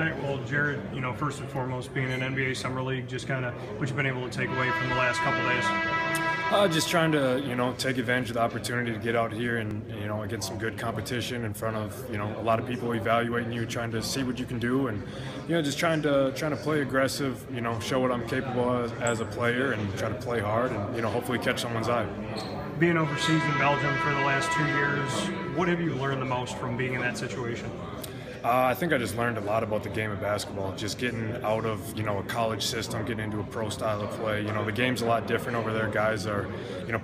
Okay, well, Jared, first and foremost, being in NBA Summer League, just kind of what you've been able to take away from the last couple days. Just trying to, take advantage of the opportunity to get out here and, get some good competition in front of, a lot of people evaluating you, trying to see what you can do, and, just trying to play aggressive, show what I'm capable of as a player, and try to play hard, and, hopefully catch someone's eye. Being overseas in Belgium for the last 2 years, what have you learned the most from being in that situation? I think I just learned a lot about the game of basketball, just getting out of, a college system, getting into a pro style of play. The game's a lot different over there. Guys are,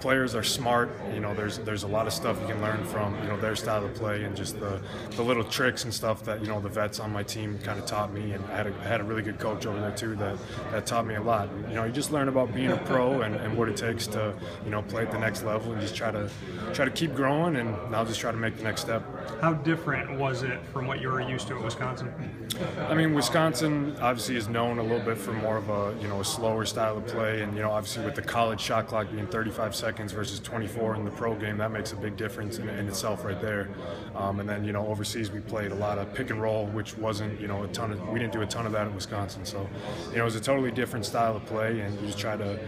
players are smart. There's a lot of stuff you can learn from, their style of play, and just the little tricks and stuff that, the vets on my team kind of taught me. And I had a really good coach over there too that taught me a lot. You just learn about being a pro and what it takes to, play at the next level, and just try to keep growing, and now just try to make the next step. How different was it from what you were used to at Wisconsin? I mean, Wisconsin obviously is known a little bit for more of a slower style of play, and obviously with the college shot clock being 35 seconds versus 24 in the pro game, that makes a big difference in itself right there. And then overseas we played a lot of pick and roll, which wasn't we didn't do a ton of that in Wisconsin. So it was a totally different style of play, and you just try to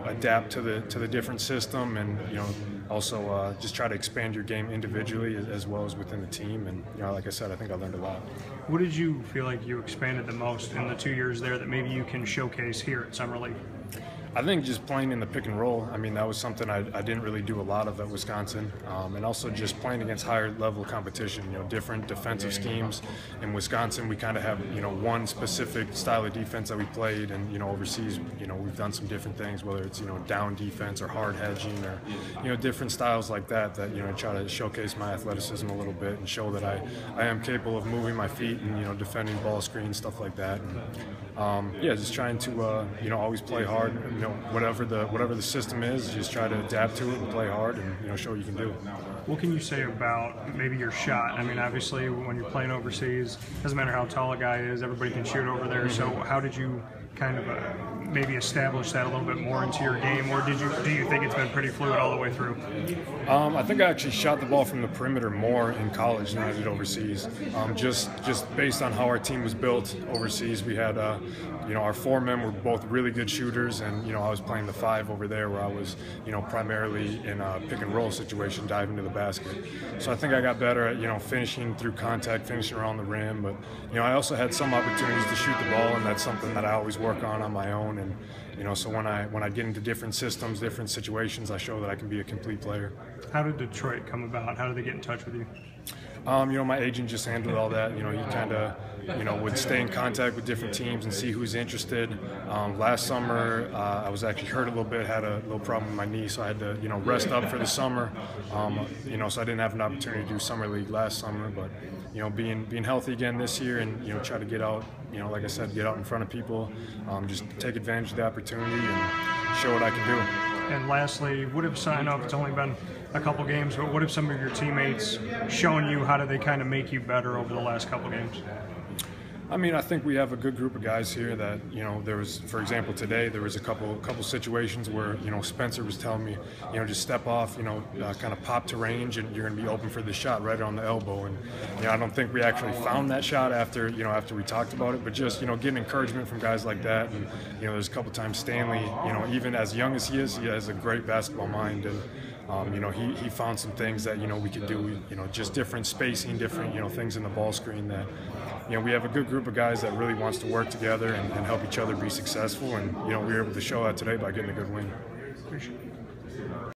adapt to the different system, and also just try to expand your game individually as well as within the team. And like I said, I think I learned a lot. What did you feel like you expanded the most in the 2 years there that maybe you can showcase here at Summer League? I think just playing in the pick and roll. I mean, that was something I didn't really do a lot of at Wisconsin, and also just playing against higher level competition. Different defensive schemes. In Wisconsin, we kind of have one specific style of defense that we played, and overseas, we've done some different things, whether it's down defense or hard hedging, or different styles like that. Try to showcase my athleticism a little bit and show that I am capable of moving my feet and defending ball screens, stuff like that. And, yeah, just trying to always play hard. Whatever the system is, just try to adapt to it and play hard, and show what you can do. What can you say about maybe your shot? I mean, obviously, when you're playing overseas, doesn't matter how tall a guy is, everybody can shoot over there. So, how did you kind of maybe establish that a little bit more into your game, or do you think it's been pretty fluid all the way through? I think I actually shot the ball from the perimeter more in college than I did overseas. Just based on how our team was built overseas, we had our four men were both really good shooters, and I was playing the five over there, where I was primarily in a pick and roll situation, diving to the basket. So I think I got better at finishing through contact, finishing around the rim. But I also had some opportunities to shoot the ball, and that's something that I always work on my own. And so when I get into different systems, different situations, I show that I can be a complete player. How did Detroit come about? How did they get in touch with you? My agent just handled all that. He kind of, would stay in contact with different teams and see who's interested. Last summer, I was actually hurt a little bit, had a little problem with my knee, so I had to, rest up for the summer. So I didn't have an opportunity to do summer league last summer, but being healthy again this year, and try to get out, like I said, get out in front of people, just take advantage of the opportunity and show what I can do. And lastly, I know it's only been a couple games, but what have some of your teammates shown you? How do they kind of make you better over the last couple games? I mean, I think we have a good group of guys here that, there was, for example, today there was a couple situations where, Spencer was telling me, just step off, kind of pop to range, and you're going to be open for the shot right on the elbow. And, I don't think we actually found that shot after we talked about it, but just, getting encouragement from guys like that. And, there's a couple times Stanley, even as young as he is, he has a great basketball mind. And, he found some things that, we could do, just different spacing, different, things in the ball screen that, we have a good group of guys that really wants to work together and help each other be successful. And, we were able to show that today by getting a good win. Appreciate it.